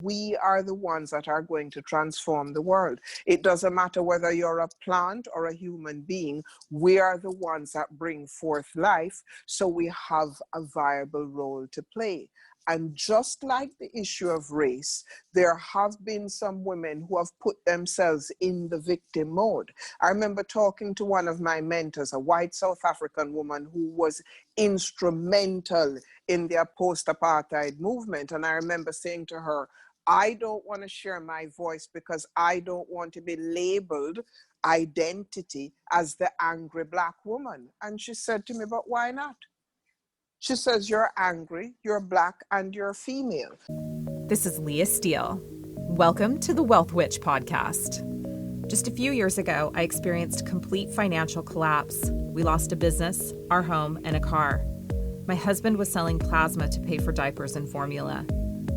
We are the ones that are going to transform the world. It doesn't matter whether you're a plant or a human being, we are the ones that bring forth life, so we have a viable role to play. And just like the issue of race, there have been some women who have put themselves in the victim mode. I remember talking to one of my mentors, a white South African woman who was instrumental in their post-apartheid movement. And I remember saying to her, I don't want to share my voice because I don't want to be labeled identity as the angry Black woman. And she said to me, but why not? She says, you're angry, you're Black, and you're female. This is Leah Steele. Welcome to the Wealth Witch podcast. Just a few years ago, I experienced complete financial collapse. We lost a business, our home, and a car. My husband was selling plasma to pay for diapers and formula.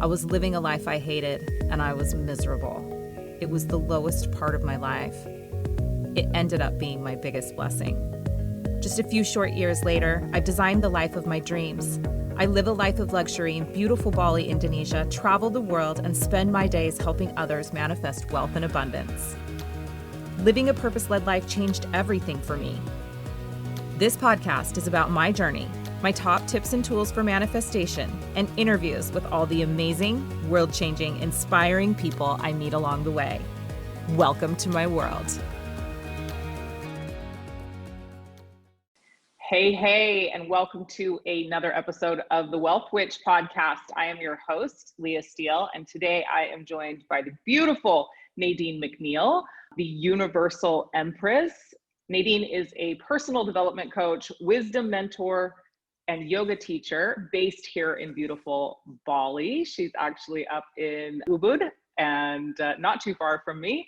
I was living a life I hated, and I was miserable. It was the lowest part of my life. It ended up being my biggest blessing. Just a few short years later, I've designed the life of my dreams. I live a life of luxury in beautiful Bali, Indonesia, travel the world, and spend my days helping others manifest wealth and abundance. Living a purpose-led life changed everything for me. This podcast is about my journey, my top tips and tools for manifestation, and interviews with all the amazing, world-changing, inspiring people I meet along the way. Welcome to my world. Hey, and welcome to another episode of the Wealth Witch podcast. I am your host, Leah Steele, and today I am joined by the beautiful Nadine McNeil, the Universal Empress. Nadine is a personal development coach, wisdom mentor, and yoga teacher based here in beautiful Bali. She's actually up in Ubud and not too far from me.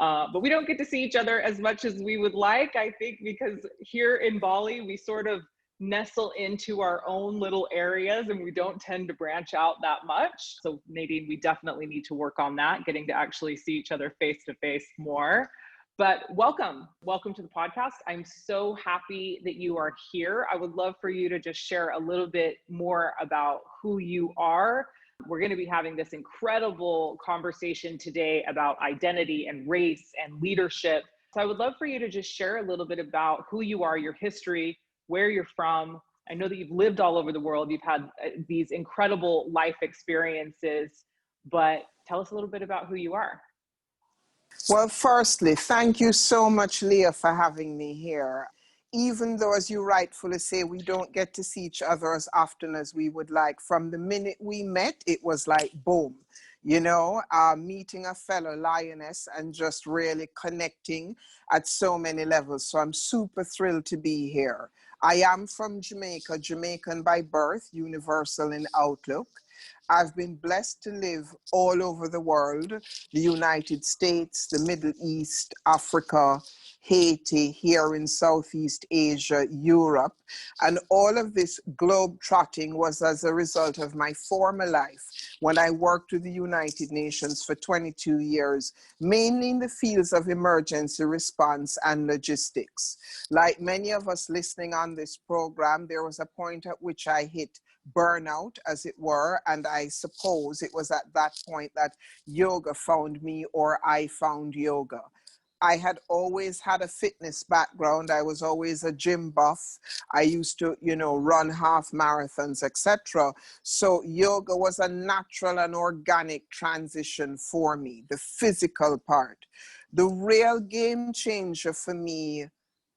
But we don't get to see each other as much as we would like, I think, because here in Bali, we sort of nestle into our own little areas and we don't tend to branch out that much. So Nadine, we definitely need to work on that, getting to actually see each other face to face more. But welcome to the podcast. I'm so happy that you are here. I would love for you to just share a little bit more about who you are. We're going to be having this incredible conversation today about identity and race and leadership. So I would love for you to just share a little bit about who you are, your history, where you're from. I know that you've lived all over the world. You've had these incredible life experiences, but tell us a little bit about who you are. Well, firstly, thank you so much, Leah, for having me here. Even though, as you rightfully say, we don't get to see each other as often as we would like, from the minute we met, it was like, boom, meeting a fellow lioness and just really connecting at so many levels. So I'm super thrilled to be here. I am from Jamaica, Jamaican by birth, universal in outlook. I've been blessed to live all over the world, the United States, the Middle East, Africa, Haiti, here in Southeast Asia, Europe. And all of this globe trotting was as a result of my former life when I worked with the United Nations for 22 years, mainly in the fields of emergency response and logistics. Like many of us listening on this program, there was a point at which I hit burnout, as it were, and I suppose it was at that point that yoga found me, or I found yoga. I had always had a fitness background. I was always a gym buff. I used to, run half marathons, etc. So yoga was a natural and organic transition for me, the physical part. The real game changer for me,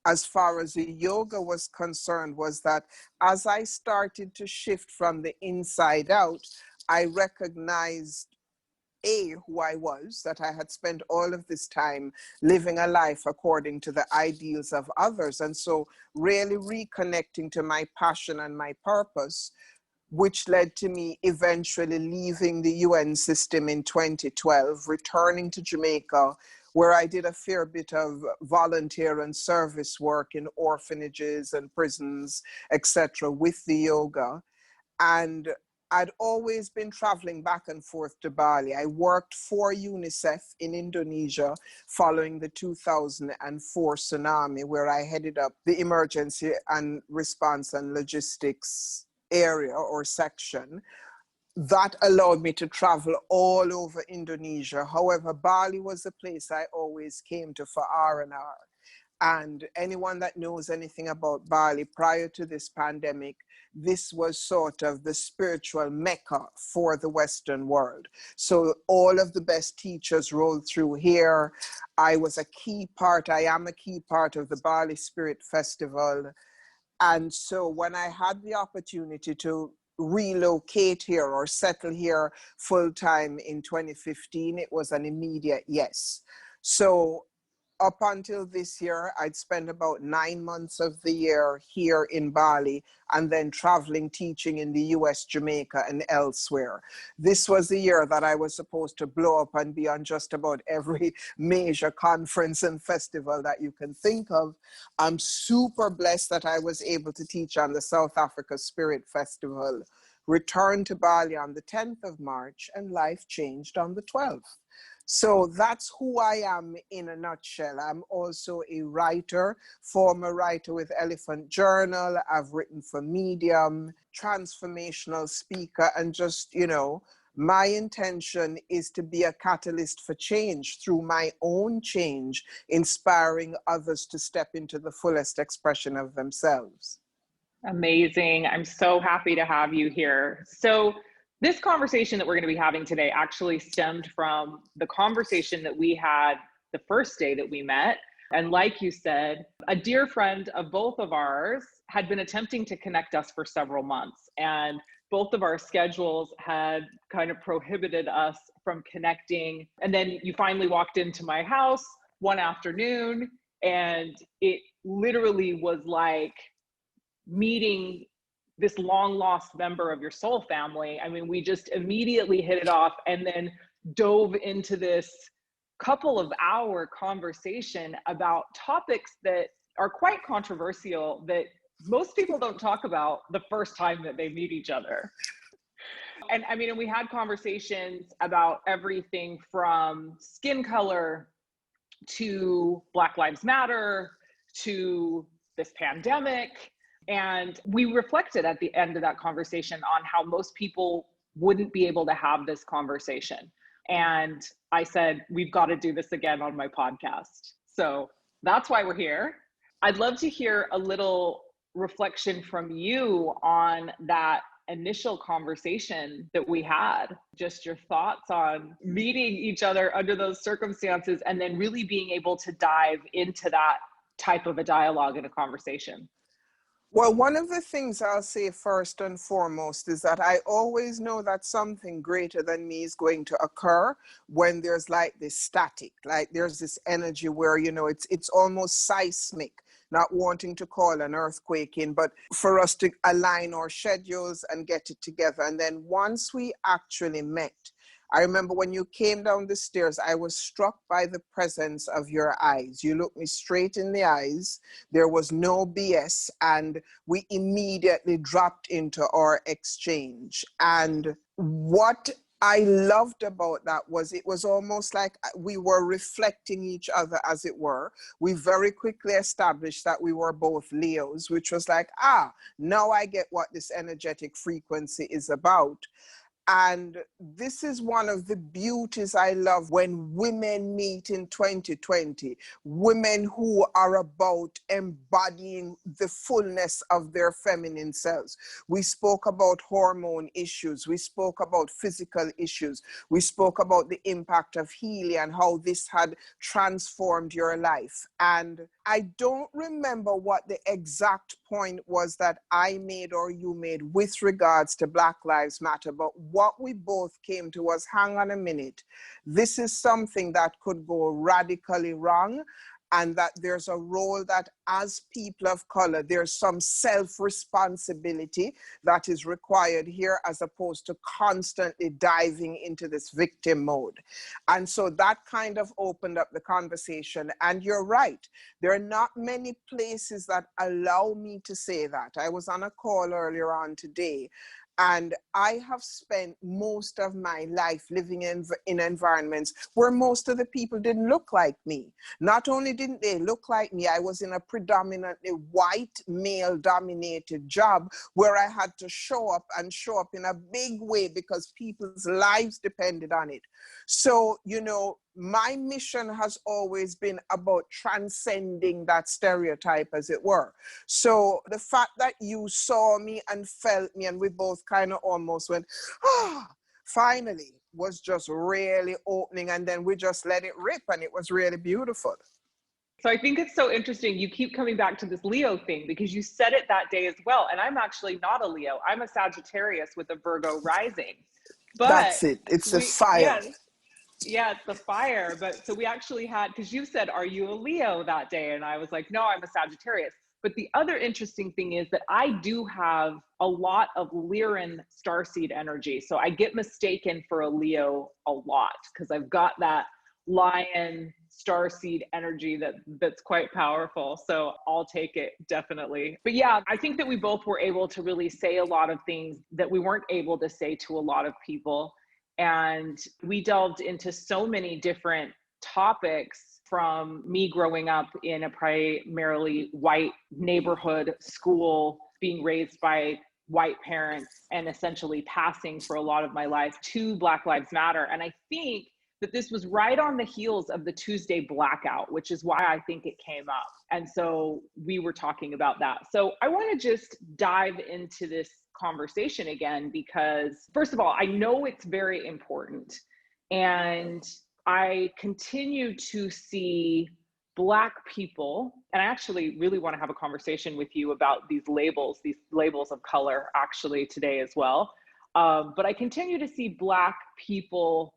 as far as the yoga was concerned, was that as I started to shift from the inside out, I recognized who I was, that I had spent all of this time living a life according to the ideals of others. And so really reconnecting to my passion and my purpose, which led to me eventually leaving the UN system in 2012, returning to Jamaica, where I did a fair bit of volunteer and service work in orphanages and prisons, etc., with the yoga. And I'd always been traveling back and forth to Bali. I worked for UNICEF in Indonesia following the 2004 tsunami, where I headed up the emergency and response and logistics area or section. that allowed me to travel all over Indonesia. However, Bali was the place I always came to for R&R. And anyone that knows anything about Bali prior to this pandemic, this was sort of the spiritual mecca for the Western world. So all of the best teachers rolled through here. I am a key part of the Bali Spirit Festival. And so when I had the opportunity to relocate here or settle here full-time in 2015, it was an immediate yes. So up until this year, I'd spent about 9 months of the year here in Bali and then traveling, teaching in the US, Jamaica, and elsewhere. This was the year that I was supposed to blow up and be on just about every major conference and festival that you can think of. I'm super blessed that I was able to teach on the South Africa Spirit Festival, returned to Bali on the 10th of March, and life changed on the 12th. So that's who I am in a nutshell. I'm also a writer, former writer with Elephant Journal. I've written for Medium, transformational speaker, and just, my intention is to be a catalyst for change through my own change, inspiring others to step into the fullest expression of themselves. Amazing. I'm so happy to have you here. So this conversation that we're going to be having today actually stemmed from the conversation that we had the first day that we met. And like you said, a dear friend of both of ours had been attempting to connect us for several months. And both of our schedules had kind of prohibited us from connecting. And then you finally walked into my house one afternoon, and it literally was like meeting this long lost member of your soul family. I mean, we just immediately hit it off and then dove into this couple of hour conversation about topics that are quite controversial that most people don't talk about the first time that they meet each other. And I mean, and we had conversations about everything from skin color to Black Lives Matter to this pandemic. And we reflected at the end of that conversation on how most people wouldn't be able to have this conversation. And I said, we've got to do this again on my podcast. So that's why we're here. I'd love to hear a little reflection from you on that initial conversation that we had, just your thoughts on meeting each other under those circumstances and then really being able to dive into that type of a dialogue and a conversation. Well, one of the things I'll say first and foremost is that I always know that something greater than me is going to occur when there's like this static, like there's this energy where, it's almost seismic, not wanting to call an earthquake in, but for us to align our schedules and get it together. And then once we actually met, I remember when you came down the stairs, I was struck by the presence of your eyes. You looked me straight in the eyes. There was no BS, and we immediately dropped into our exchange. And what I loved about that was it was almost like we were reflecting each other, as it were. We very quickly established that we were both Leos, which was like, now I get what this energetic frequency is about. And this is one of the beauties I love when women meet in 2020, women who are about embodying the fullness of their feminine selves. We spoke about hormone issues. We spoke about physical issues. We spoke about the impact of healing and how this had transformed your life. And I don't remember what the exact point was that I made or you made with regards to Black Lives Matter, but what we both came to was, hang on a minute, this is something that could go radically wrong, and that there's a role that as people of color, there's some self-responsibility that is required here as opposed to constantly diving into this victim mode. And so that kind of opened up the conversation. And you're right, there are not many places that allow me to say that. I was on a call earlier on today, And I have spent most of my life living in environments where most of the people didn't look like me. Not only didn't they look like me, I was in a predominantly white, male-dominated job where I had to show up in a big way because people's lives depended on it. So, you know, my mission has always been about transcending that stereotype, as it were. So the fact that you saw me and felt me and we both kind of almost went, finally, was just really opening, and then we just let it rip, and it was really beautiful. So I think it's so interesting. You keep coming back to this Leo thing because you said it that day as well. And I'm actually not a Leo. I'm a Sagittarius with a Virgo rising. But that's it. It's the fire. Yeah, it's the fire. But so we actually had, because you said, are you a Leo that day? And I was like, no, I'm a Sagittarius. But the other interesting thing is that I do have a lot of Lyran starseed energy. So I get mistaken for a Leo a lot because I've got that lion starseed energy that's quite powerful. So I'll take it, definitely. But yeah, I think that we both were able to really say a lot of things that we weren't able to say to a lot of people. And we delved into so many different topics, from me growing up in a primarily white neighborhood school, being raised by white parents, and essentially passing for a lot of my life to Black Lives Matter. And I think that this was right on the heels of the Tuesday blackout, which is why I think it came up. And so we were talking about that. So I want to just dive into this conversation again, because first of all, I know it's very important. And I continue to see Black people, and I actually really want to have a conversation with you about these labels of color actually today as well. But I continue to see Black people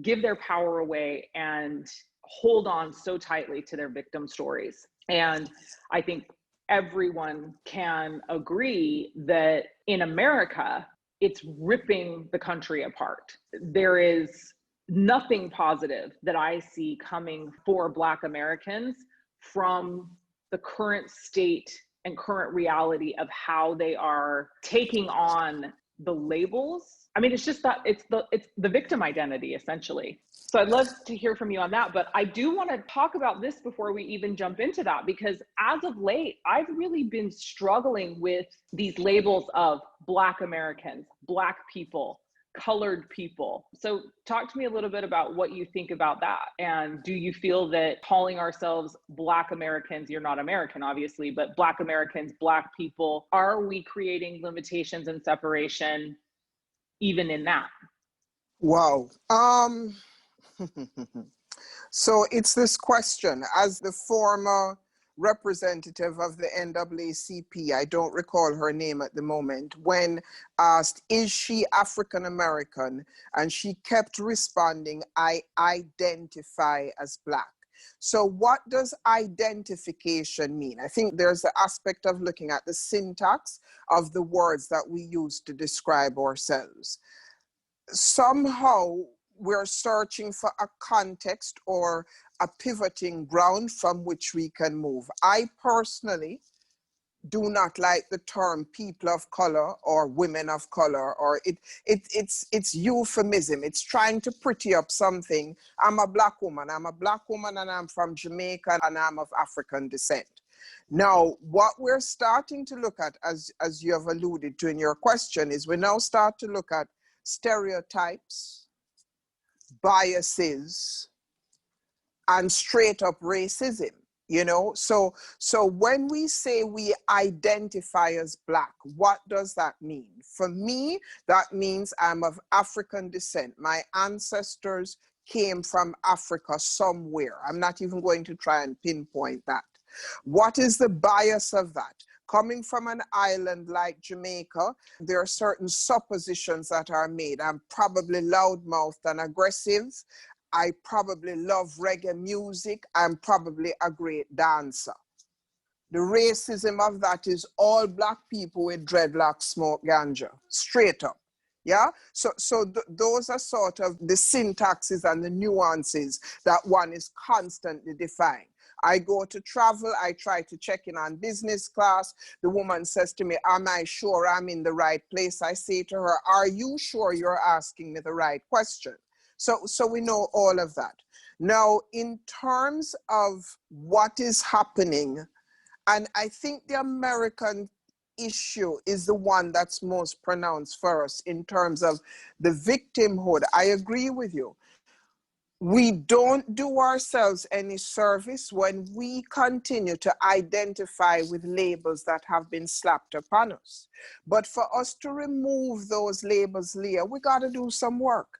give their power away and hold on so tightly to their victim stories. And I think everyone can agree that in America, it's ripping the country apart. There is nothing positive that I see coming for Black Americans from the current state and current reality of how they are taking on the labels. I mean, it's just that it's the victim identity, essentially. So I'd love to hear from you on that, but I do want to talk about this before we even jump into that, because as of late, I've really been struggling with these labels of Black Americans, Black people, colored people. So talk to me a little bit about what you think about that. And do you feel that calling ourselves Black Americans, you're not American, obviously, but Black Americans, Black people, are we creating limitations and separation even in that? Wow. So it's this question, as the former representative of the NAACP, I don't recall her name at the moment, when asked, is she African American? And she kept responding, I identify as Black. So what does identification mean? I think there's the aspect of looking at the syntax of the words that we use to describe ourselves. Somehow we're searching for a context or a pivoting ground from which we can move. I personally do not like the term people of color or women of color, or it's euphemism. It's trying to pretty up something. I'm a Black woman and I'm from Jamaica and I'm of African descent. Now, what we're starting to look at, as you have alluded to in your question, is we now start to look at stereotypes, biases, and straight up racism, you know? So when we say we identify as Black, what does that mean? For me, that means I'm of African descent. My ancestors came from Africa somewhere. I'm not even going to try and pinpoint that. What is the bias of that? Coming from an island like Jamaica, there are certain suppositions that are made. I'm probably loudmouthed and aggressive. I probably love reggae music. I'm probably a great dancer. The racism of that is all Black people with dreadlocks smoke ganja, straight up. Yeah, so those are sort of the syntaxes and the nuances that one is constantly defying. I go to travel, I try to check in on business class. The woman says to me, am I sure I'm in the right place? I say to her, are you sure you're asking me the right question? So we know all of that. Now, in terms of what is happening, and I think the American issue is the one that's most pronounced for us in terms of the victimhood. I agree with you. We don't do ourselves any service when we continue to identify with labels that have been slapped upon us. But for us to remove those labels, Leah, we got to do some work.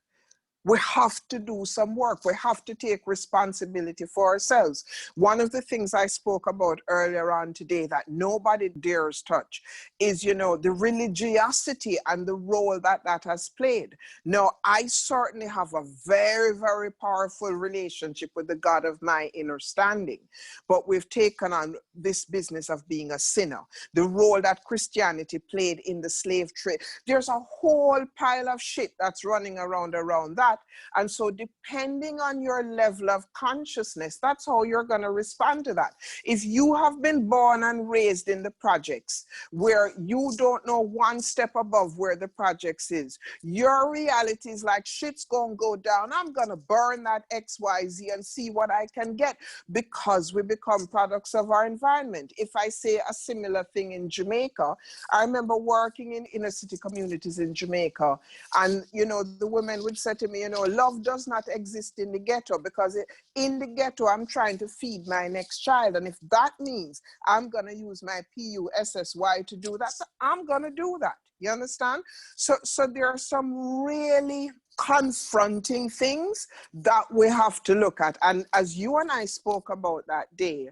We have to do some work. We have to take responsibility for ourselves. One of the things I spoke about earlier on today that nobody dares touch is, the religiosity and the role that has played. Now, I certainly have a very, very powerful relationship with the God of my understanding, but we've taken on this business of being a sinner, the role that Christianity played in the slave trade. There's a whole pile of shit that's running around that. And so depending on your level of consciousness, that's how you're going to respond to that. If you have been born and raised in the projects where you don't know one step above where the projects is, your reality is like, shit's going to go down. I'm going to burn that XYZ and see what I can get, because we become products of our environment. If I say a similar thing in Jamaica, I remember working in inner city communities in Jamaica, and, the women would say to me, love does not exist in the ghetto, because in the ghetto, I'm trying to feed my next child. And if that means I'm going to use my PUSSY to do that, I'm going to do that. You understand? So there are some really confronting things that we have to look at. And as you and I spoke about that day,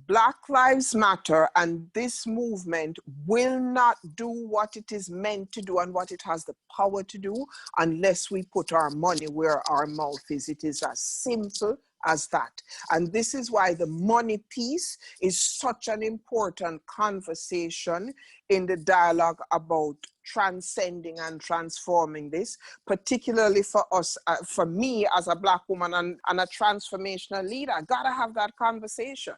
Black Lives Matter and this movement will not do what it is meant to do and what it has the power to do unless we put our money where our mouth is. It is as simple as that. And this is why the money piece is such an important conversation in the dialogue about transcending and transforming this, particularly for us, for me as a Black woman and a transformational leader. I gotta have that conversation.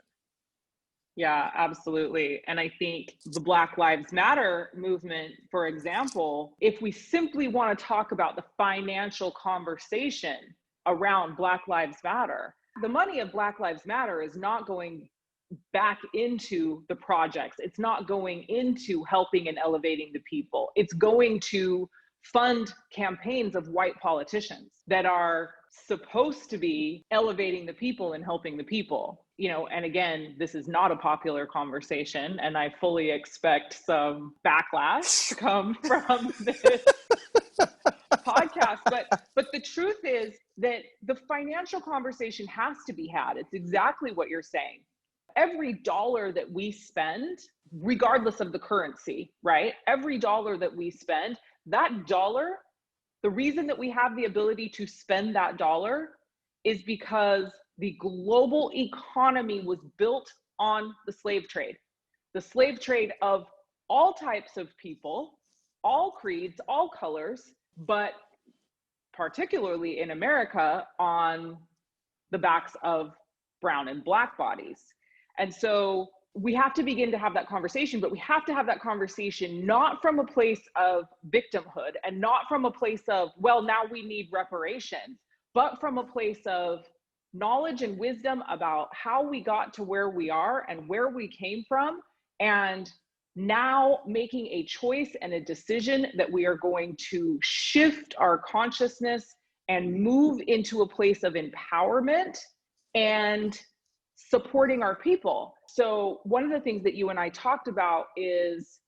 Yeah, absolutely. And I think the Black Lives Matter movement, for example, if we simply want to talk about the financial conversation around Black Lives Matter, the money of Black Lives Matter is not going back into the projects. It's not going into helping and elevating the people. It's going to fund campaigns of white politicians that are supposed to be elevating the people and helping the people. And again, this is not a popular conversation, and I fully expect some backlash to come from this podcast. But the truth is that the financial conversation has to be had. It's exactly what you're saying. Every dollar that we spend, regardless of the currency, right? Every dollar that we spend, that dollar, the reason that we have the ability to spend that dollar is because the global economy was built on the slave trade of all types of people, all creeds, all colors, but particularly in America on the backs of brown and Black bodies. And so we have to begin to have that conversation, but we have to have that conversation not from a place of victimhood and not from a place of, well, now we need reparations, but from a place of knowledge and wisdom about how we got to where we are and where we came from, and now making a choice and a decision that we are going to shift our consciousness and move into a place of empowerment and supporting our people. So one of the things that you and I talked about is,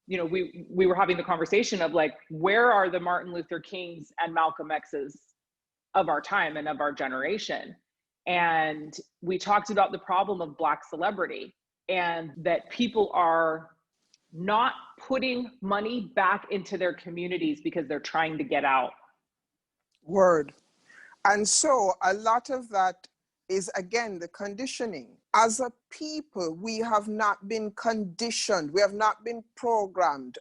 we were having the conversation of like, where are the Martin Luther Kings and Malcolm X's of our time and of our generation? And we talked about the problem of Black celebrity, and that people are not putting money back into their communities because they're trying to get out. Word. And so a lot of that is, again, the conditioning. As a people, we have not been conditioned, we have not been programmed,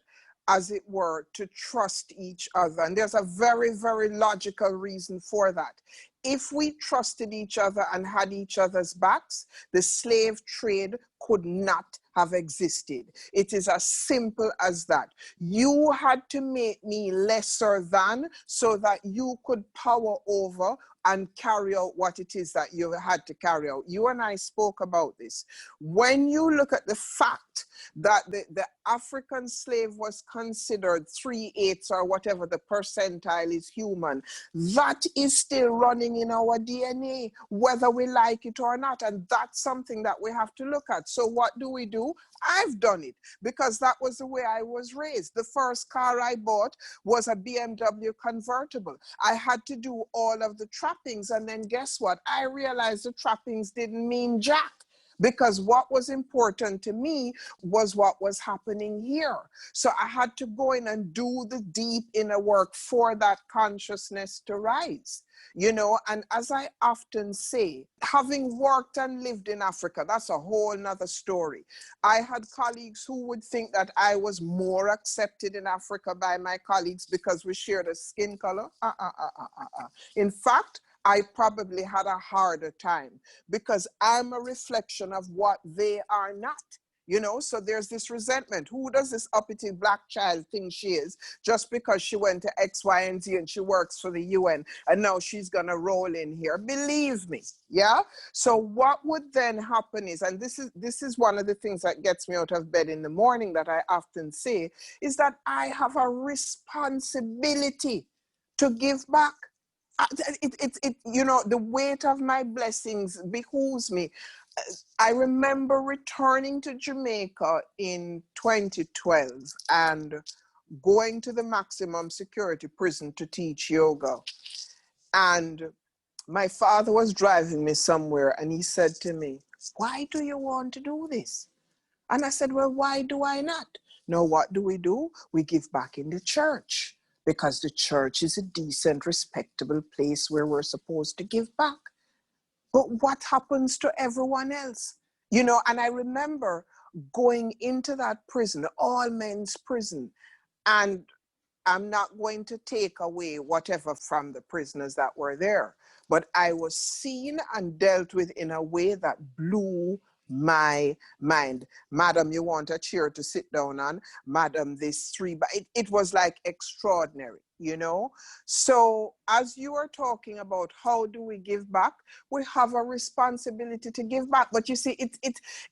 as it were, to trust each other. And there's a very, very logical reason for that. if we trusted each other and had each other's backs, the slave trade could not have existed. It is as simple as that. You had to make me lesser than so that you could power over and carry out what it is that you had to carry out. You and I spoke about this. When you look at the fact that the African slave was considered 3/8 or whatever the percentile is human, that is still running in our DNA, whether we like it or not. And that's something that we have to look at. So what do? I've done it because that was the way I was raised. The first car I bought was a BMW convertible. I had to do all of the trappings, and then guess what? I realized the trappings didn't mean jack, because what was important to me was what was happening here. So I had to go in and do the deep inner work for that consciousness to rise. You know, and as I often say, having worked and lived in Africa, that's a whole nother story. I had colleagues who would think that I was more accepted in Africa by my colleagues because we shared a skin color. In fact, I probably had a harder time because I'm a reflection of what they are not. You know, so there's this resentment. Who does this uppity black child think she is just because she went to X, Y, and Z and she works for the UN and now she's going to roll in here? Believe me, yeah? So what would then happen is, and this is one of the things that gets me out of bed in the morning that I often say, is that I have a responsibility to give back. You know, the weight of my blessings behooves me. I remember returning to Jamaica in 2012 and going to the maximum security prison to teach yoga. And my father was driving me somewhere and he said to me, "Why do you want to do this?" And I said, "Well, why do I not?" No, what do? We give back in the church because the church is a decent, respectable place where we're supposed to give back. But what happens to everyone else? You know, and I remember going into that prison, all men's prison, and I'm not going to take away whatever from the prisoners that were there, but I was seen and dealt with in a way that blew my mind. Madam, you want a chair to sit down on? Madam, this three, but it was like extraordinary, you know? So as you are talking about how do we give back, we have a responsibility to give back. But you see,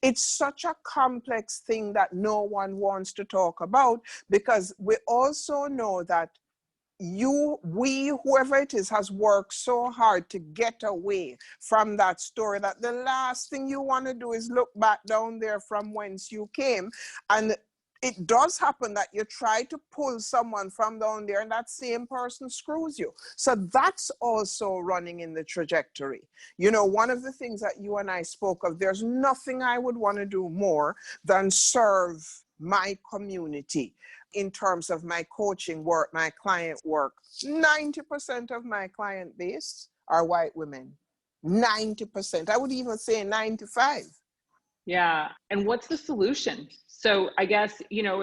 it's such a complex thing that no one wants to talk about, because we also know that whoever it is has worked so hard to get away from that story that the last thing you want to do is look back down there from whence you came. And it does happen that you try to pull someone from down there and that same person screws you. So that's also running in the trajectory. You know, one of the things that you and I spoke of, there's nothing I would want to do more than serve my community. In terms of my coaching work, my client work, 90% of my client base are white women. 90%. I would even say 95. Yeah. And what's the solution? So I guess, you know,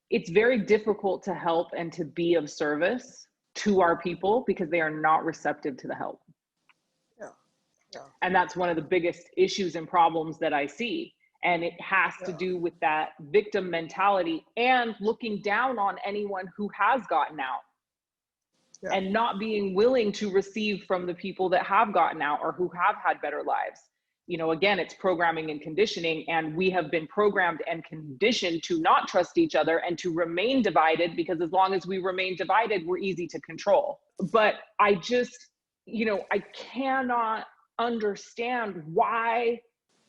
it's very difficult to help and to be of service to our people because they are not receptive to the help. Yeah. And that's one of the biggest issues and problems that I see. And it has to do with that victim mentality and looking down on anyone who has gotten out and not being willing to receive from the people that have gotten out or who have had better lives. You know, again, it's programming and conditioning, and we have been programmed and conditioned to not trust each other and to remain divided, because as long as we remain divided, we're easy to control. But I just, you know, I cannot understand why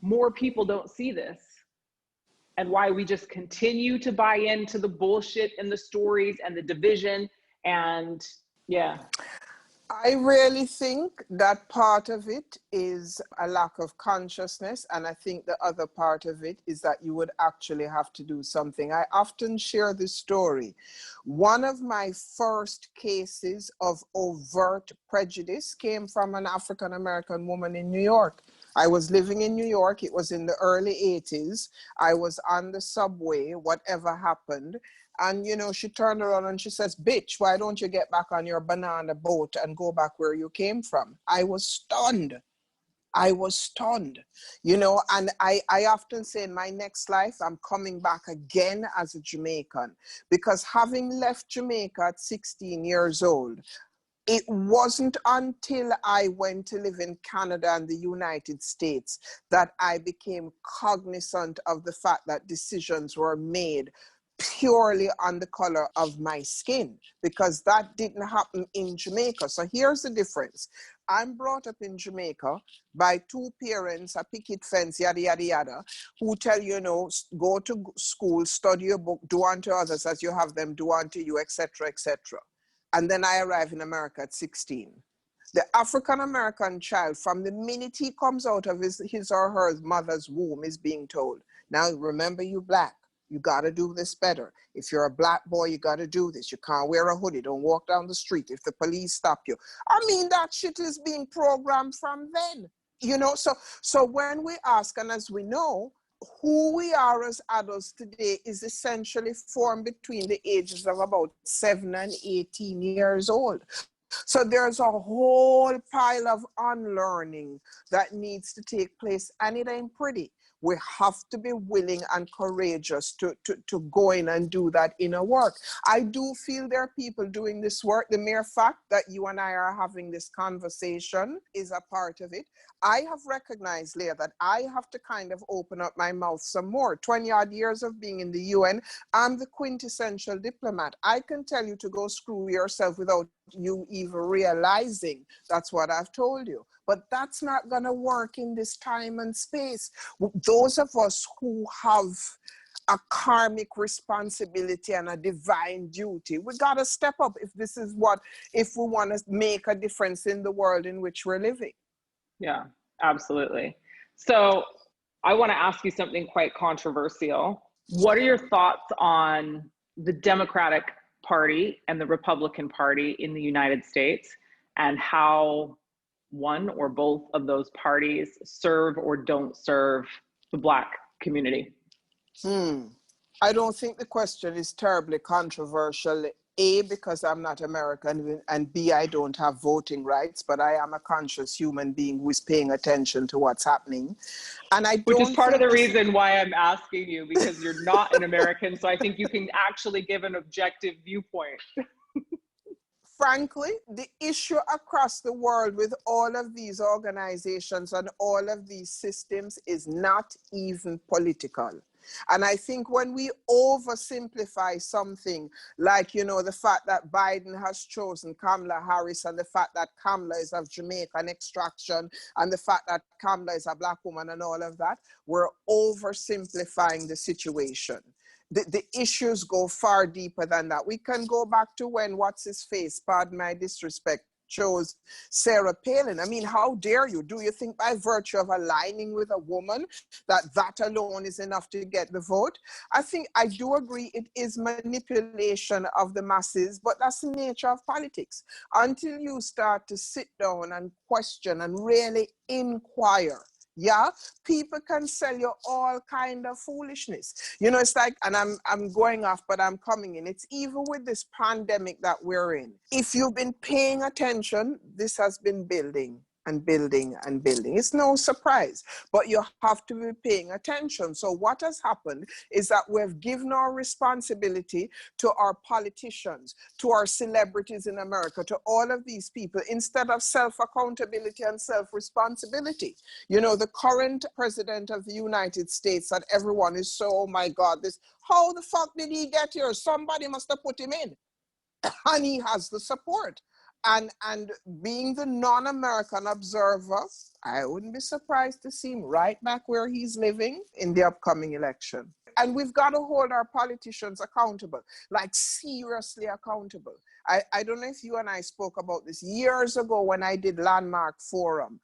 more people don't see this and why we just continue to buy into the bullshit and the stories and the division. And yeah. I really think that part of it is a lack of consciousness. And I think the other part of it is that you would actually have to do something. I often share this story. One of my first cases of overt prejudice came from an African-American woman in New York. I was living in New York. It was in the early 80s. I was on the subway, whatever happened. And, she turned around and she says, bitch, why don't you get back on your banana boat and go back where you came from? I was stunned. And I often say in my next life, I'm coming back again as a Jamaican, because having left Jamaica at 16 years old, it wasn't until I went to live in Canada and the United States that I became cognizant of the fact that decisions were made purely on the color of my skin, because that didn't happen in Jamaica. So here's the difference. I'm brought up in Jamaica by two parents, a picket fence, yada, yada, yada, who tell you, go to school, study a book, do unto others as you have them do unto you, etc., etc. And then I arrive in America at 16. The African-American child, from the minute he comes out of his or her mother's womb, is being told, now remember, you black, you got to do this better. If you're a black boy, you got to do this. You can't wear a hoodie. Don't walk down the street if the police stop you. I mean, that shit is being programmed from then. So when we ask, and as we know, who we are as adults today is essentially formed between the ages of about 7 and 18 years old. So there's a whole pile of unlearning that needs to take place, and it ain't pretty. We have to be willing and courageous to go in and do that inner work. I do feel there are people doing this work. The mere fact that you and I are having this conversation is a part of it. I have recognized, Leah, that I have to kind of open up my mouth some more. 20 odd years of being in the UN, I'm the quintessential diplomat. I can tell you to go screw yourself without you even realizing that's what I've told you. But that's not going to work in this time and space. Those of us who have a karmic responsibility and a divine duty, we got to step up if we want to make a difference in the world in which we're living. Yeah, absolutely. So I want to ask you something quite controversial. What are your thoughts on the Democratic Party and the Republican Party in the United States, and how one or both of those parties serve or don't serve the Black community? I don't think the question is terribly controversial. A, because I'm not American, and B, I don't have voting rights, but I am a conscious human being who is paying attention to what's happening. And Which is part of the reason why I'm asking you, because you're not an American, so I think you can actually give an objective viewpoint. Frankly, the issue across the world with all of these organizations and all of these systems is not even political. And I think when we oversimplify something like, the fact that Biden has chosen Kamala Harris, and the fact that Kamala is of Jamaican extraction, and the fact that Kamala is a Black woman and all of that, we're oversimplifying the situation. The issues go far deeper than that. We can go back to when what's-his-face, pardon my disrespect, chose Sarah Palin. I mean, how dare you? Do you think by virtue of aligning with a woman that alone is enough to get the vote? I do agree it is manipulation of the masses, but that's the nature of politics. Until you start to sit down and question and really inquire, people can sell you all kind of foolishness. It's like, and I'm going off, but I'm coming in. It's even with this pandemic that we're in. If you've been paying attention, this has been building and building and building. It's no surprise, but you have to be paying attention. So what has happened is that we've given our responsibility to our politicians, to our celebrities in America, to all of these people, instead of self-accountability and self-responsibility. The current president of the United States, that everyone is so, oh my God, how the fuck did he get here? Somebody must have put him in. And he has the support. And being the non-American observer, I wouldn't be surprised to see him right back where he's living in the upcoming election. And we've got to hold our politicians accountable, like seriously accountable. I don't know if you and I spoke about this years ago when I did Landmark Forum.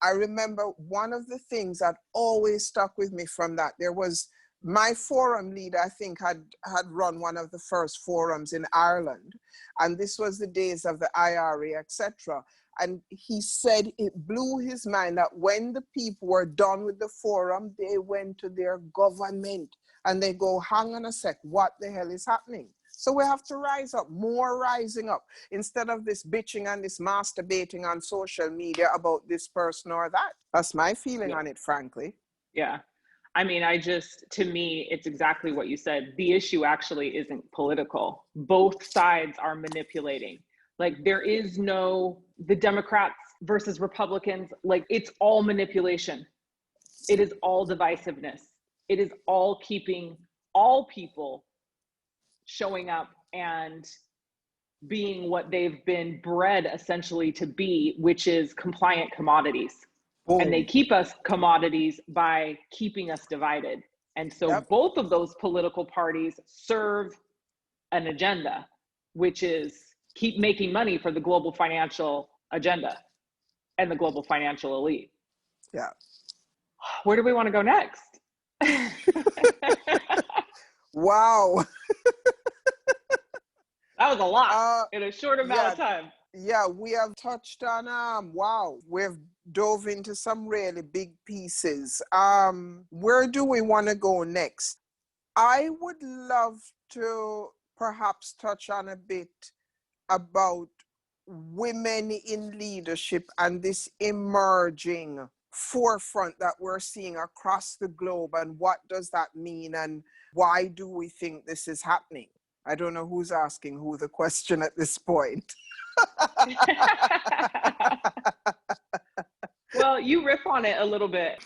I remember one of the things that always stuck with me from that, there was my forum leader, I think, had run one of the first forums in Ireland. And this was the days of the IRA, etc. And he said it blew his mind that when the people were done with the forum, they went to their government and they go, hang on a sec, what the hell is happening? So we have to rise up, more rising up, instead of this bitching and this masturbating on social media about this person or that. That's my feeling on it, frankly. Yeah. I mean, to me, it's exactly what you said. The issue actually isn't political. Both sides are manipulating. Like, there is no, the Democrats versus Republicans, like, it's all manipulation. It is all divisiveness. It is all keeping all people showing up and being what they've been bred essentially to be, which is compliant commodities. And they keep us commodities by keeping us divided. And so both of those political parties serve an agenda, which is keep making money for the global financial agenda and the global financial elite. Yeah. Where do we want to go next? Wow. That was a lot in a short amount of time. Yeah, we have touched on, wow, we've dove into some really big pieces. Where do we want to go next? I would love to perhaps touch on a bit about women in leadership and this emerging forefront that we're seeing across the globe, and what does that mean, and why do we think this is happening? I don't know who's asking who the question at this point. Well, you riff on it a little bit.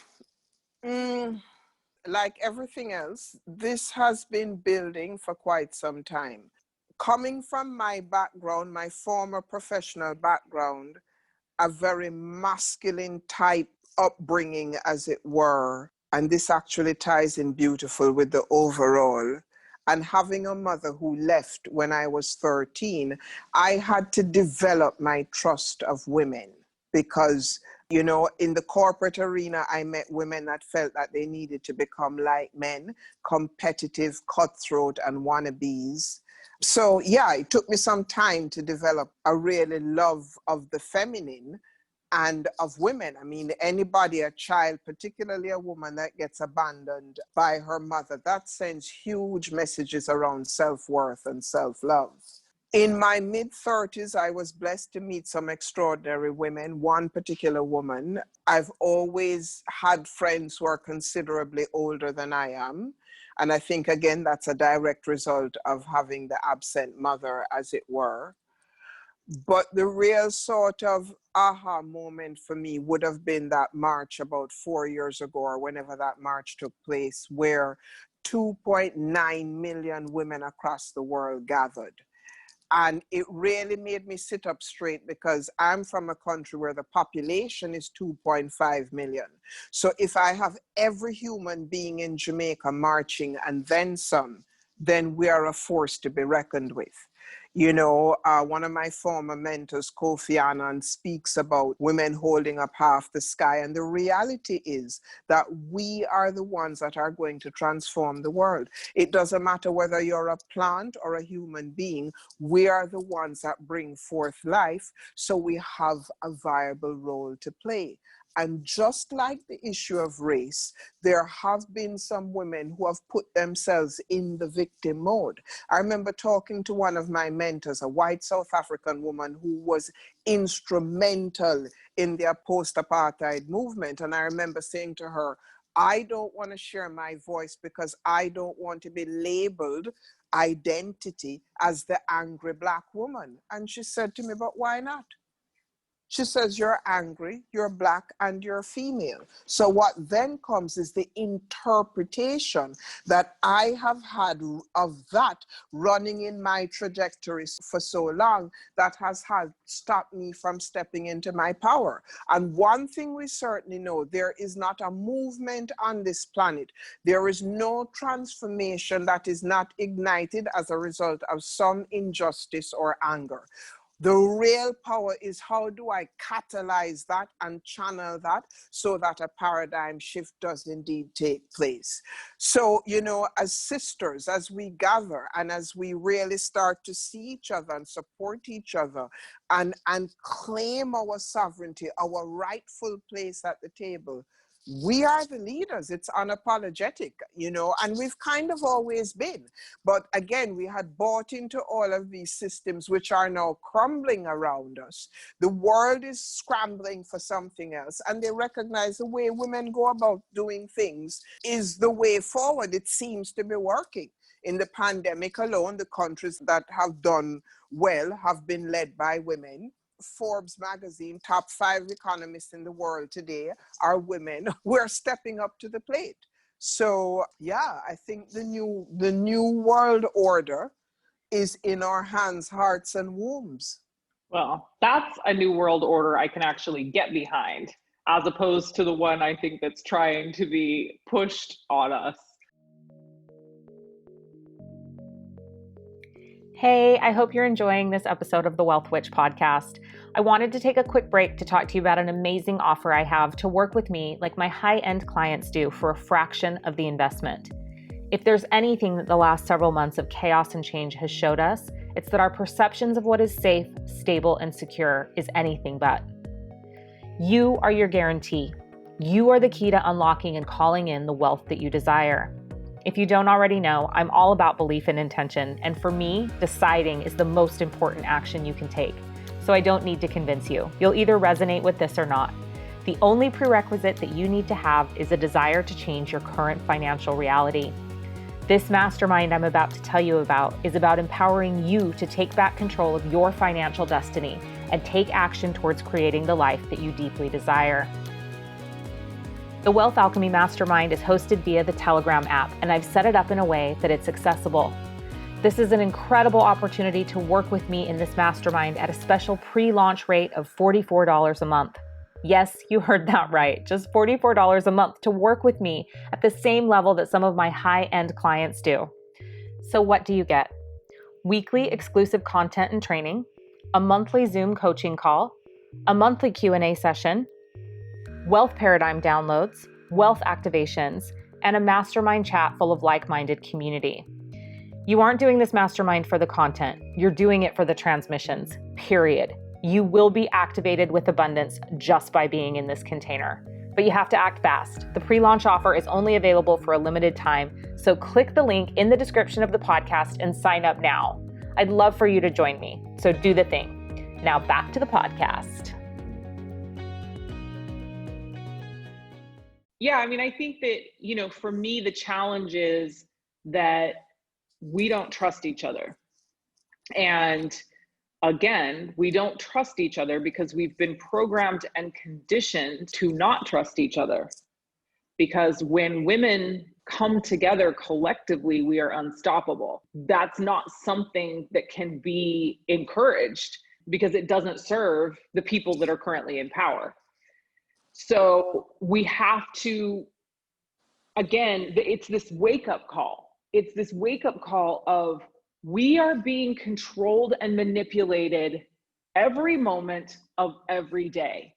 Like everything else, this has been building for quite some time. Coming from my background, my former professional background, a very masculine type upbringing, as it were, and this actually ties in beautiful with the overall. And having a mother who left when I was 13, I had to develop my trust of women because, you know, in the corporate arena, I met women that felt that they needed to become like men, competitive, cutthroat, and wannabes. So yeah, it took me some time to develop a really love of the feminine and of women. I mean, anybody, a child, particularly a woman that gets abandoned by her mother, that sends huge messages around self-worth and self-love. In my mid-30s, I was blessed to meet some extraordinary women, one particular woman. I've always had friends who are considerably older than I am. And I think, again, that's a direct result of having the absent mother, as it were. But the real sort of aha moment for me would have been that march about 4 years ago, or whenever that march took place, where 2.9 million women across the world gathered. And it really made me sit up straight, because I'm from a country where the population is 2.5 million. So if I have every human being in Jamaica marching and then some, then we are a force to be reckoned with. You know, one of my former mentors, Kofi Annan, speaks about women holding up half the sky. And the reality is that we are the ones that are going to transform the world. It doesn't matter whether you're a plant or a human being, we are the ones that bring forth life. So we have a viable role to play. And just like the issue of race, there have been some women who have put themselves in the victim mode. I remember talking to one of my mentors, a white South African woman who was instrumental in their post-apartheid movement. And I remember saying to her, I don't want to share my voice because I don't want to be labeled identity as the angry Black woman. And she said to me, but why not? She says, you're angry, you're Black, and you're female. So what then comes is the interpretation that I have had of that running in my trajectories for so long that has stopped me from stepping into my power. And one thing we certainly know, there is not a movement on this planet. There is no transformation that is not ignited as a result of some injustice or anger. The real power is, how do I catalyze that and channel that so that a paradigm shift does indeed take place? So, you know, as sisters, as we gather and as we really start to see each other and support each other and claim our sovereignty, our rightful place at the table, we are the leaders. It's unapologetic, you know, and we've kind of always been. But again, we had bought into all of these systems which are now crumbling around us. The world is scrambling for something else, and they recognize the way women go about doing things is the way forward. It seems to be working. In the pandemic alone, the countries that have done well have been led by women. Forbes magazine, top 5 economists in the world today are women. We're stepping up to the plate. So yeah, I think the new world order is in our hands, hearts, and wombs. Well, that's a new world order I can actually get behind, as opposed to the one I think that's trying to be pushed on us. Hey, I hope you're enjoying this episode of the Wealth Witch podcast. I wanted to take a quick break to talk to you about an amazing offer I have to work with me like my high-end clients do for a fraction of the investment. If there's anything that the last several months of chaos and change has showed us, it's that our perceptions of what is safe, stable, and secure is anything but. You are your guarantee. You are the key to unlocking and calling in the wealth that you desire. If you don't already know, I'm all about belief and intention, and for me, deciding is the most important action you can take. So I don't need to convince you. You'll either resonate with this or not. The only prerequisite that you need to have is a desire to change your current financial reality. This mastermind I'm about to tell you about is about empowering you to take back control of your financial destiny and take action towards creating the life that you deeply desire. The Wealth Alchemy Mastermind is hosted via the Telegram app, and I've set it up in a way that it's accessible. This is an incredible opportunity to work with me in this mastermind at a special pre-launch rate of $44 a month. Yes, you heard that right, just $44 a month to work with me at the same level that some of my high-end clients do. So what do you get? Weekly exclusive content and training, a monthly Zoom coaching call, a monthly Q&A session, wealth paradigm downloads, wealth activations, and a mastermind chat full of like-minded community. You aren't doing this mastermind for the content. You're doing it for the transmissions, period. You will be activated with abundance just by being in this container. But you have to act fast. The pre-launch offer is only available for a limited time, so click the link in the description of the podcast and sign up now. I'd love for you to join me, so do the thing. Now back to the podcast. Yeah, I mean, I think that, you know, for me, the challenge is that we don't trust each other. And again, we don't trust each other because we've been programmed and conditioned to not trust each other. Because when women come together collectively, we are unstoppable. That's not something that can be encouraged because it doesn't serve the people that are currently in power. So we have to, again, it's this wake-up call. It's this wake-up call of we are being controlled and manipulated every moment of every day.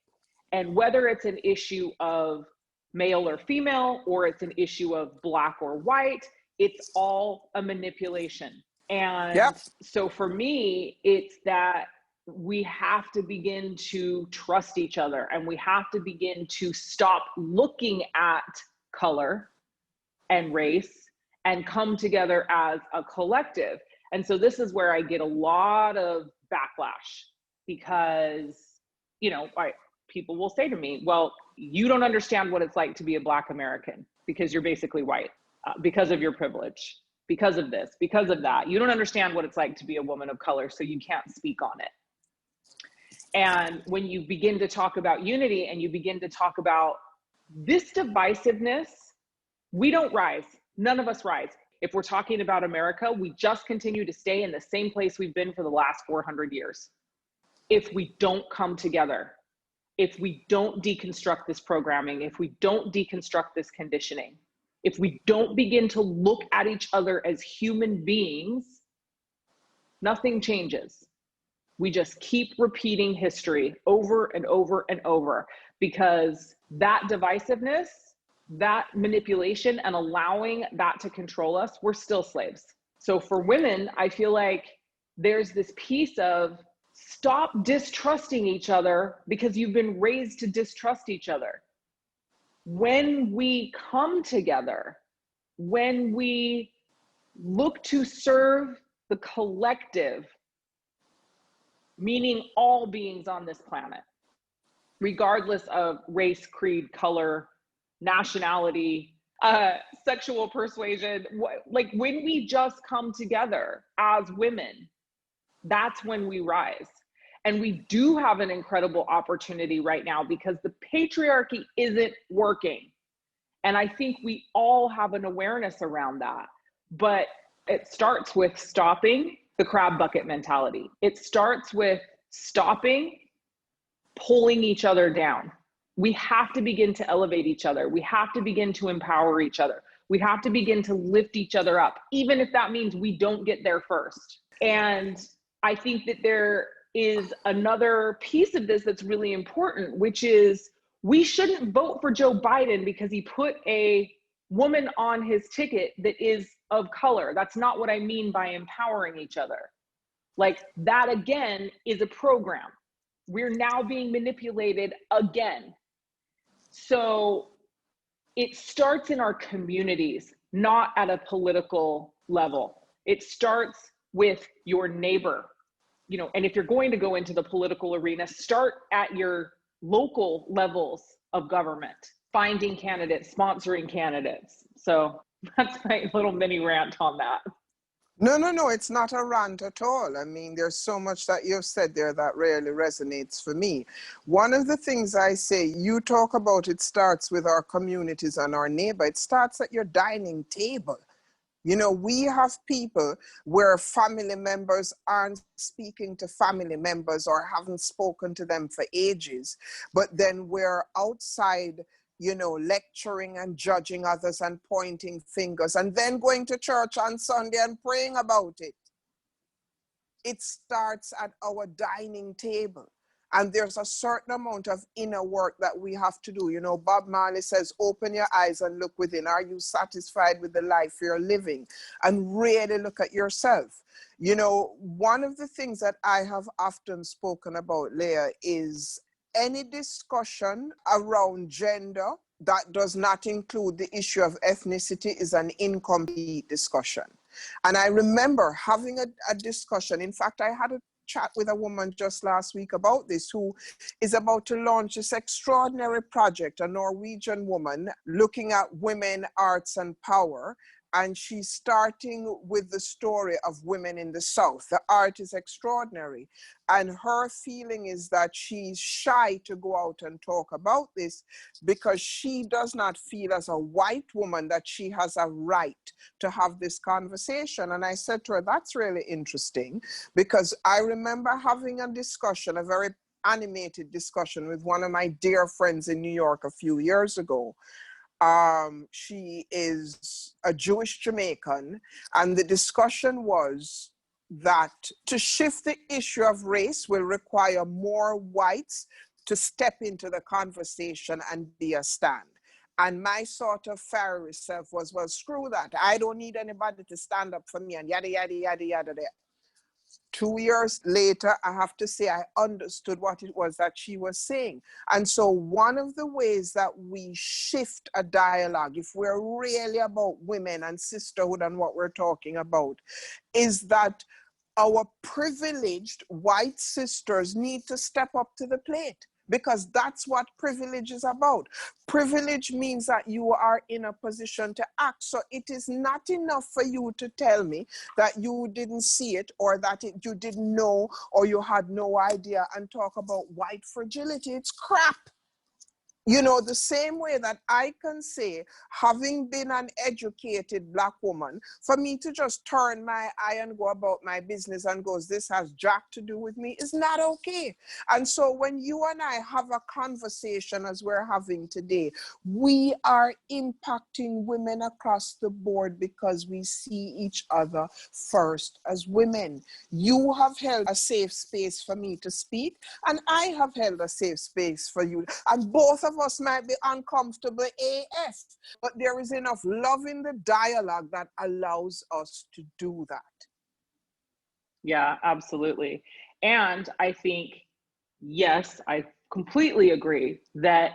And whether it's an issue of male or female, or it's an issue of black or white, it's all a manipulation. And so for me, it's that we have to begin to trust each other, and we have to begin to stop looking at color and race and come together as a collective. And so this is where I get a lot of backlash because, you know, people will say to me, well, you don't understand what it's like to be a Black American because you're basically white, because of your privilege, because of this, because of that. You don't understand what it's like to be a woman of color, so you can't speak on it. And when you begin to talk about unity and you begin to talk about this divisiveness, we don't rise. None of us rise. If we're talking about America, we just continue to stay in the same place we've been for the last 400 years. If we don't come together, if we don't deconstruct this programming, if we don't deconstruct this conditioning, if we don't begin to look at each other as human beings, nothing changes. We just keep repeating history over and over and over because that divisiveness, that manipulation, and allowing that to control us, we're still slaves. So for women, I feel like there's this piece of stop distrusting each other because you've been raised to distrust each other. when we come together, when we look to serve the collective, meaning all beings on this planet, regardless of race, creed, color, nationality, sexual persuasion, like when we just come together as women, that's when we rise. And we do have an incredible opportunity right now because the patriarchy isn't working. And I think we all have an awareness around that. But it starts with stopping the crab bucket mentality. It starts with stopping pulling each other down. We have to begin to elevate each other. We have to begin to empower each other. We have to begin to lift each other up, even if that means we don't get there first. And I think that there is another piece of this that's really important, which is we shouldn't vote for Joe Biden because he put a woman on his ticket that is of color. That's not what I mean by empowering each other. Like that again is a program. We're now being manipulated again. So it starts in our communities, not at a political level. It starts with your neighbor, you know, and if you're going to go into the political arena, start at your local levels of government, finding candidates, sponsoring candidates. So that's my little mini rant on that. No, it's not a rant at all. I mean, there's so much that you've said there that really resonates for me. One of the things I say, you talk about it starts with our communities and our neighbor. It starts at your dining table. You know, we have people where family members aren't speaking to family members or haven't spoken to them for ages, but then we're outside, you know, lecturing and judging others and pointing fingers and then going to church on Sunday and praying about it. It starts at our dining table. And there's a certain amount of inner work that we have to do. You know, Bob Marley says, open your eyes and look within. Are you satisfied with the life you're living? And really look at yourself. You know, one of the things that I have often spoken about, Leah, is any discussion around gender that does not include the issue of ethnicity is an incomplete discussion. And I remember having a discussion. In fact, I had a chat with a woman just last week about this, who is about to launch this extraordinary project, a Norwegian woman looking at women, arts, and power. And she's starting with the story of women in the South. The art is extraordinary. And her feeling is that she's shy to go out and talk about this because she does not feel as a white woman that she has a right to have this conversation. And I said to her, that's really interesting, because I remember having a discussion, a very animated discussion with one of my dear friends in New York a few years ago. She is a Jewish Jamaican, and the discussion was that to shift the issue of race will require more whites to step into the conversation and be a stand. And my sort of fiery self was, well, screw that. I don't need anybody to stand up for me and yada, yada, yada, yada. 2 years later, I have to say I understood what it was that she was saying. And so one of the ways that we shift a dialogue, if we're really about women and sisterhood and what we're talking about, is that our privileged white sisters need to step up to the plate, because that's what privilege is about. Privilege means that you are in a position to act. So it is not enough for you to tell me that you didn't see it, or that you didn't know, or you had no idea, and talk about white fragility. It's crap. You know, the same way that I can say, having been an educated Black woman, for me to just turn my eye and go about my business and goes, this has jack to do with me, is not okay. And so when you and I have a conversation as we're having today, we are impacting women across the board because we see each other first as women. You have held a safe space for me to speak, and I have held a safe space for you. And both of us might be uncomfortable AF, but there is enough love in the dialogue that allows us to do that. Yeah, absolutely. And I think, yes, I completely agree that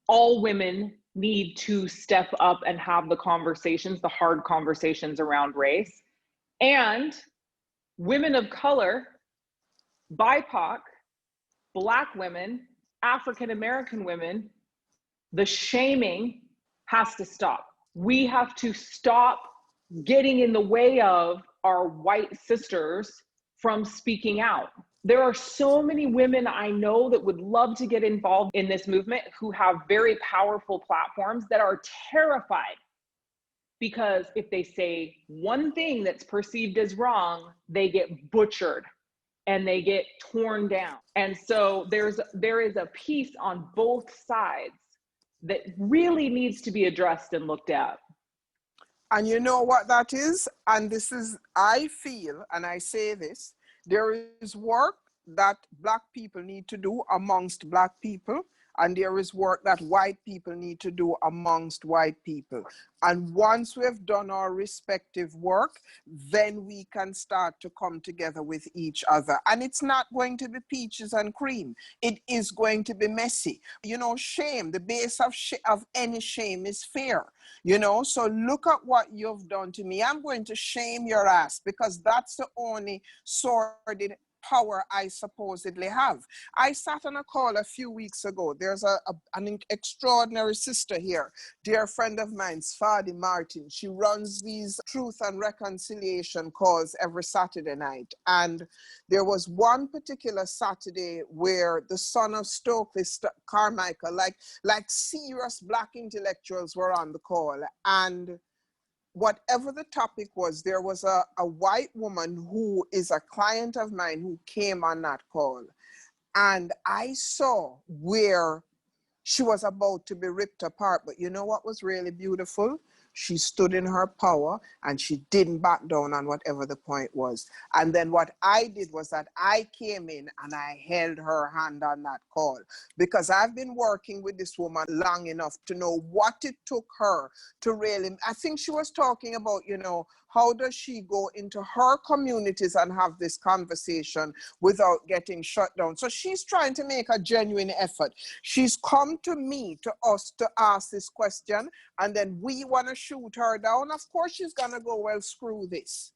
all women need to step up and have the conversations, the hard conversations around race. And women of color, BIPOC, Black women, African American women, the shaming has to stop. We have to stop getting in the way of our white sisters from speaking out. There are so many women I know that would love to get involved in this movement who have very powerful platforms that are terrified because if they say one thing that's perceived as wrong, they get butchered and they get torn down. And so there is a piece on both sides that really needs to be addressed and looked at. And you know what that is? And this is, I feel, and I say this, there is work that Black people need to do amongst Black people, and there is work that white people need to do amongst white people. And once we've done our respective work, then we can start to come together with each other. And it's not going to be peaches and cream. It is going to be messy. You know, shame, the base of any shame is fear. You know, so look at what you've done to me. I'm going to shame your ass because that's the only sordid power I supposedly have. I sat on a call a few weeks ago. There's an extraordinary sister here, dear friend of mine, Fadi Martin. She runs these truth and reconciliation calls every Saturday night. And there was one particular Saturday where the son of Stokely Carmichael, like serious Black intellectuals were on the call. And whatever the topic was, there was a white woman who is a client of mine who came on that call. And I saw where she was about to be ripped apart. But you know what was really beautiful? She stood in her power and she didn't back down on whatever the point was. And then what I did was that I came in and I held her hand on that call because I've been working with this woman long enough to know what it took her to really, I think she was talking about, you know, how does she go into her communities and have this conversation without getting shut down? So she's trying to make a genuine effort. She's come to me, to us, to ask this question, and then we want to shoot her down. Of course she's going to go, well, screw this.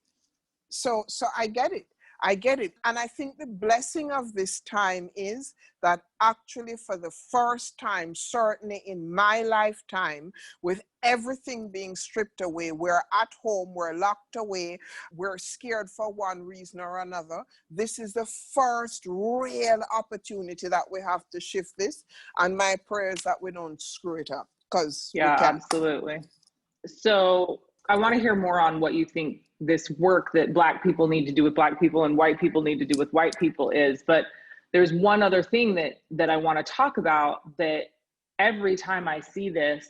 So I get it. I get it. And I think the blessing of this time is that actually for the first time, certainly in my lifetime, with everything being stripped away, we're at home, we're locked away, we're scared for one reason or another. This is the first real opportunity that we have to shift this. And my prayer is that we don't screw it up, because yeah, absolutely. So I want to hear more on what you think this work that Black people need to do with Black people and white people need to do with white people is. But there's one other thing that I want to talk about, that every time I see this,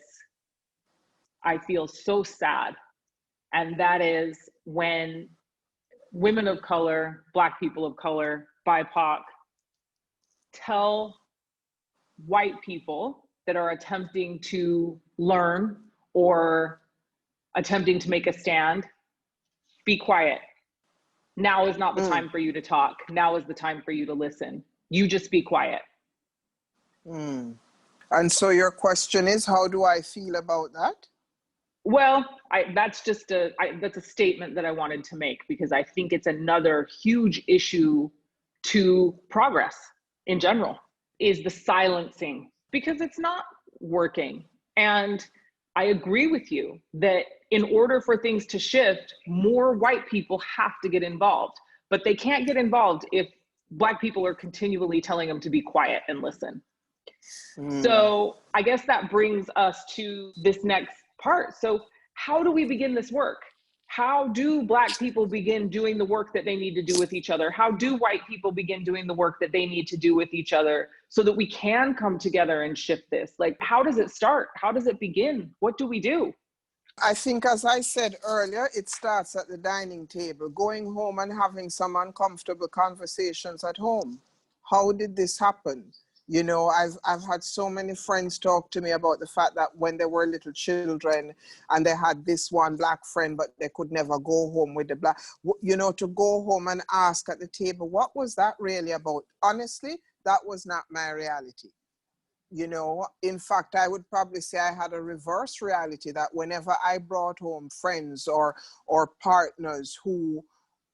I feel so sad. And that is when women of color, Black people of color, BIPOC, tell white people that are attempting to learn or attempting to make a stand, be quiet. Now is not the time for you to talk. Now is the time for you to listen. You just be quiet. And so your question is, how do I feel about that? Well, that's a statement that I wanted to make, because I think it's another huge issue to progress in general, is the silencing, because it's not working. And I agree with you that in order for things to shift, more white people have to get involved, but they can't get involved if Black people are continually telling them to be quiet and listen. So I guess that brings us to this next part. So how do we begin this work? How do Black people begin doing the work that they need to do with each other? How do white people begin doing the work that they need to do with each other so that we can come together and shift this? Like, how does it start? How does it begin? What do we do? I think, as I said earlier, it starts at the dining table, going home and having some uncomfortable conversations at home. How did this happen? You know, I've had so many friends talk to me about the fact that when they were little children and they had this one Black friend, but they could never go home with the Black, you know, to go home and ask at the table, what was that really about? Honestly, that was not my reality. You know, in fact, I would probably say I had a reverse reality, that whenever I brought home friends or partners who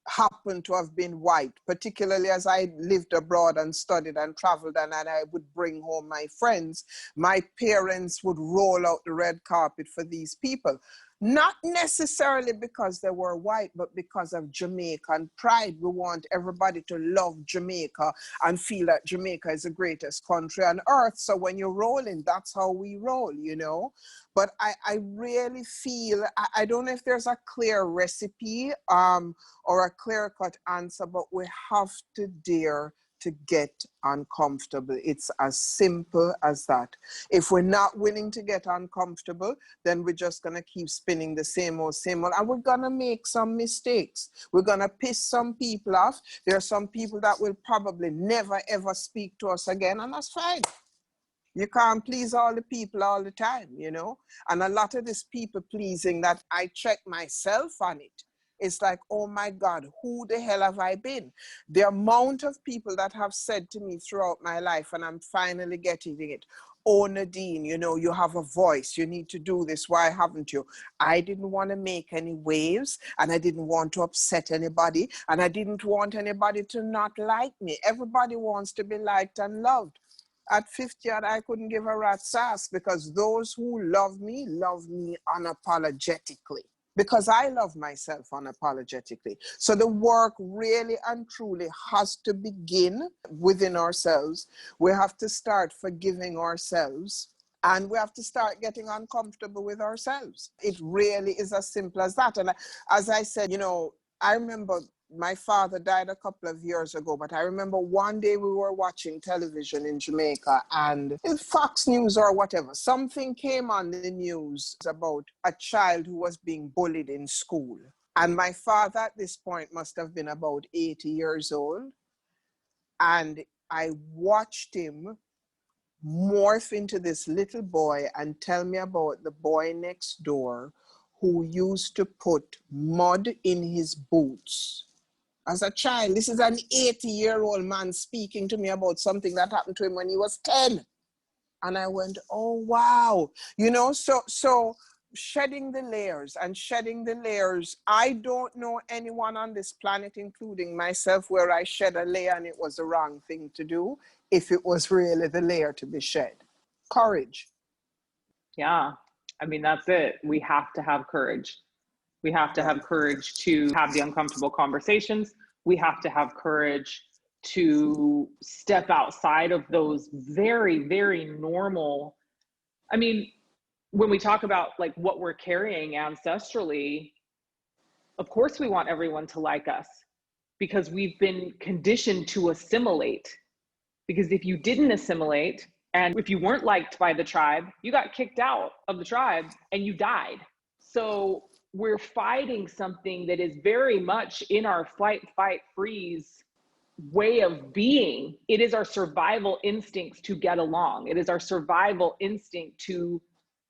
happened to have been white, particularly as I lived abroad and studied and traveled, and I would bring home my friends, my parents would roll out the red carpet for these people. Not necessarily because they were white, but because of Jamaican pride. We want everybody to love Jamaica and feel that Jamaica is the greatest country on earth. So when you're rolling, that's how we roll, you know. But I really feel, I don't know if there's a clear recipe or a clear-cut answer, but we have to dare to get uncomfortable. It's as simple as that. If we're not willing to get uncomfortable, then we're just going to keep spinning the same old, and we're going to make some mistakes. We're going to piss some people off. There are some people that will probably never, ever speak to us again, and that's fine. You can't please all the people all the time, you know? And a lot of this people pleasing, that I check myself on it. It's like, oh my God, who the hell have I been? The amount of people that have said to me throughout my life, and I'm finally getting it, oh Nadine, you know, you have a voice, you need to do this, why haven't you? I didn't want to make any waves, and I didn't want to upset anybody, and I didn't want anybody to not like me. Everybody wants to be liked and loved. At 50, I couldn't give a rat's ass, because those who love me unapologetically. Because I love myself unapologetically. So the work really and truly has to begin within ourselves. We have to start forgiving ourselves, and we have to start getting uncomfortable with ourselves. It really is as simple as that. And as I said, you know, I remember my father died a couple of years ago, but I remember one day we were watching television in Jamaica, and in Fox News or whatever, something came on the news about a child who was being bullied in school. And my father at this point must have been about 80 years old. And I watched him morph into this little boy and tell me about the boy next door who used to put mud in his boots. As a child, this is an 80-year-old man speaking to me about something that happened to him when he was 10. And I went, oh, wow. You know, so shedding the layers. I don't know anyone on this planet, including myself, where I shed a layer and it was the wrong thing to do, if it was really the layer to be shed. Courage. Yeah, I mean, that's it. We have to have courage. We have to have courage to have the uncomfortable conversations. We have to have courage to step outside of those very, very normal. I mean, when we talk about like what we're carrying ancestrally, of course we want everyone to like us, because we've been conditioned to assimilate. Because if you didn't assimilate, and if you weren't liked by the tribe, you got kicked out of the tribe and you died. So we're fighting something that is very much in our flight, fight, freeze way of being. It is our survival instincts to get along. It is our survival instinct to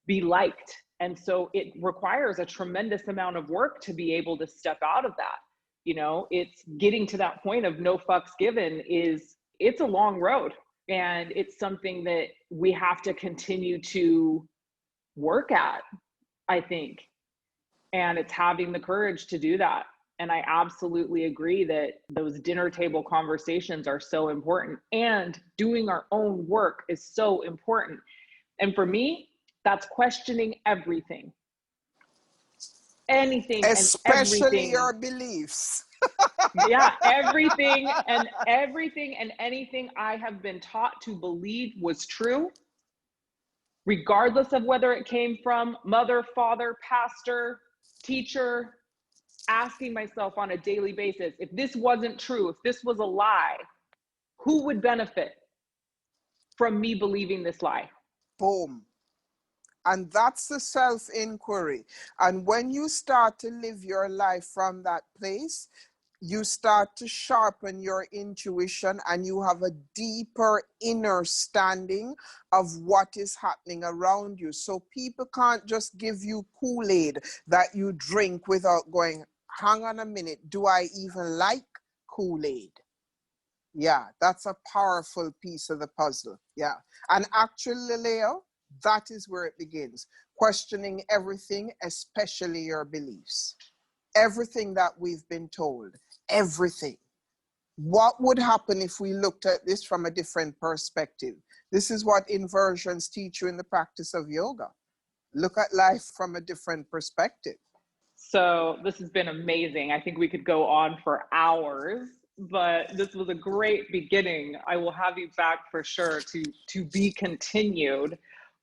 be liked. And so it requires a tremendous amount of work to be able to step out of that. You know, it's getting to that point of no fucks given. It's a long road, and it's something that we have to continue to work at, I think. And it's having the courage to do that. And I absolutely agree that those dinner table conversations are so important, and doing our own work is so important. And for me, that's questioning everything. Anything, especially and everything. Your beliefs. Yeah, everything and anything I have been taught to believe was true, regardless of whether it came from mother, father, pastor, teacher, asking myself on a daily basis, if this wasn't true, if this was a lie, who would benefit from me believing this lie? Boom. And that's the self-inquiry. And when you start to live your life from that place, you start to sharpen your intuition, and you have a deeper inner standing of what is happening around you. So people can't just give you Kool-Aid that you drink without going, hang on a minute, do I even like Kool-Aid? Yeah, that's a powerful piece of the puzzle. Yeah. And actually, Leah, that is where it begins. Questioning everything, especially your beliefs. Everything that we've been told, everything. What would happen if we looked at this from a different perspective? This is what inversions teach you in the practice of yoga. Look at life from a different perspective. So this has been amazing. I think we could go on for hours, but this was a great beginning. I will have you back for sure to be continued.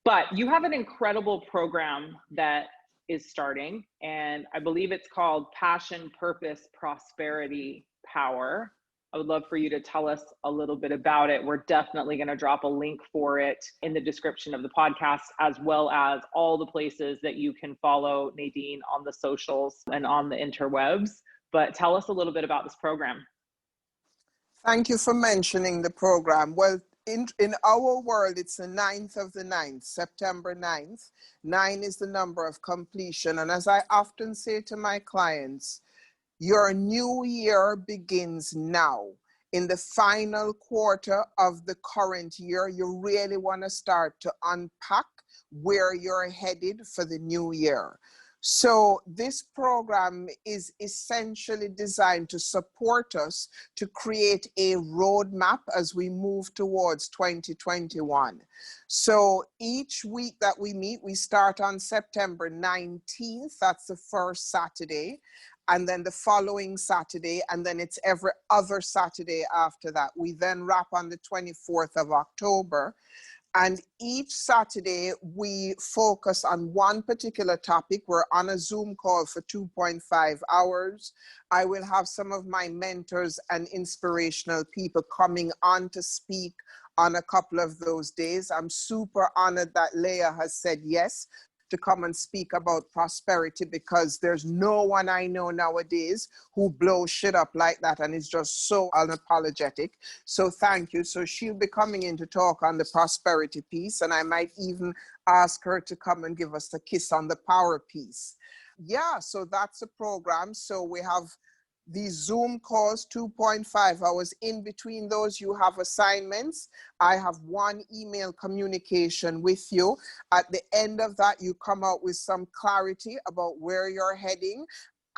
But you have an incredible program that is starting, and I believe it's called Passion, Purpose, Prosperity, Power. I would love for you to tell us a little bit about it. We're definitely going to drop a link for it in the description of the podcast, as well as all the places that you can follow Nadine on the socials and on the interwebs. But tell us a little bit about this program. Thank you for mentioning the program. Well, in our world, it's the 9th of the 9th, September 9th. 9 is the number of completion. And as I often say to my clients, your new year begins now. In the final quarter of the current year, you really want to start to unpack where you're headed for the new year. So this program is essentially designed to support us to create a roadmap as we move towards 2021. So each week that we meet, we start on September 19th, that's the first Saturday, and then the following Saturday, and then it's every other Saturday after that. We then wrap on the 24th of October. And each Saturday, we focus on one particular topic. We're on a Zoom call for 2.5 hours. I will have some of my mentors and inspirational people coming on to speak on a couple of those days. I'm super honored that Leah has said yes to come and speak about prosperity, because there's no one I know nowadays who blows shit up like that and is just so unapologetic. So thank you. So she'll be coming in to talk on the prosperity piece, and I might even ask her to come and give us a kiss on the power piece. Yeah, so that's a program. So we have these Zoom calls, 2.5 hours. In between those, you have assignments. I have one email communication with you. At the end of that, you come out with some clarity about where you're heading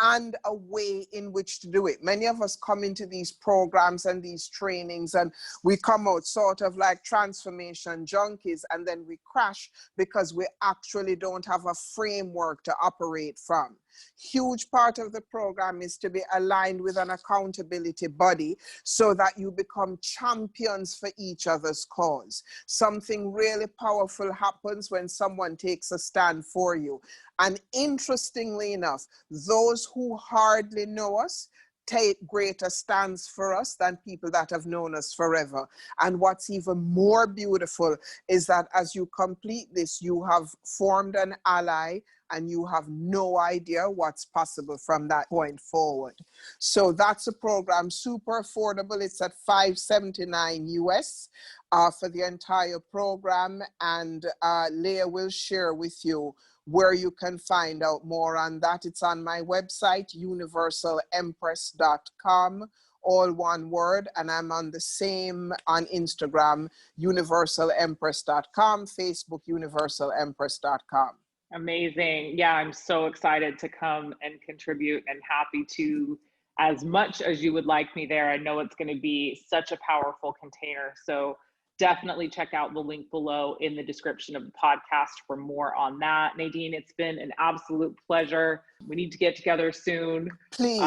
and a way in which to do it. Many of us come into these programs and these trainings and we come out sort of like transformation junkies, and then we crash because we actually don't have a framework to operate from. Huge part of the program is to be aligned with an accountability body so that you become champions for each other's cause. Something really powerful happens when someone takes a stand for you. And interestingly enough, those who hardly know us take greater stands for us than people that have known us forever. And what's even more beautiful is that as you complete this, you have formed an ally and you have no idea what's possible from that point forward. So that's a program, super affordable. It's at $579 US for the entire program. And Leah will share with you where you can find out more on that. It's on my website, universalempress.com, all one word. And I'm on the same on Instagram, universalempress.com, Facebook, universalempress.com. Amazing. Yeah, I'm so excited to come and contribute and happy to as much as you would like me there. I know it's going to be such a powerful container. So definitely check out the link below in the description of the podcast for more on that. Nadine, it's been an absolute pleasure. We need to get together soon. Please.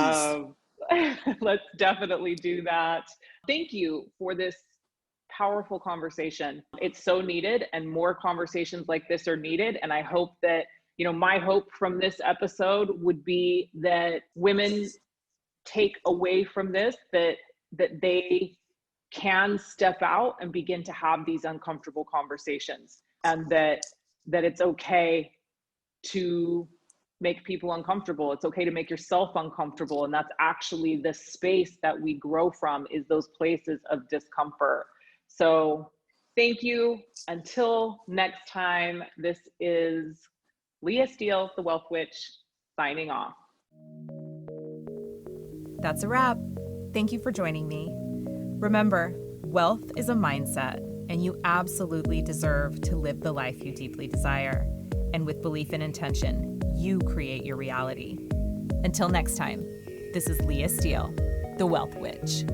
Let's definitely do that. Thank you for this powerful conversation. It's so needed, and more conversations like this are needed. And I hope that, my hope from this episode would be that women take away from this, that they can step out and begin to have these uncomfortable conversations, and that it's okay to make people uncomfortable. It's okay to make yourself uncomfortable. And that's actually the space that we grow from, is those places of discomfort. So thank you. Until next time, this is Leah Steele, the Wealth Witch, signing off. That's a wrap. Thank you for joining me. Remember, wealth is a mindset, and you absolutely deserve to live the life you deeply desire. And with belief and intention, you create your reality. Until next time, this is Leah Steele, the Wealth Witch.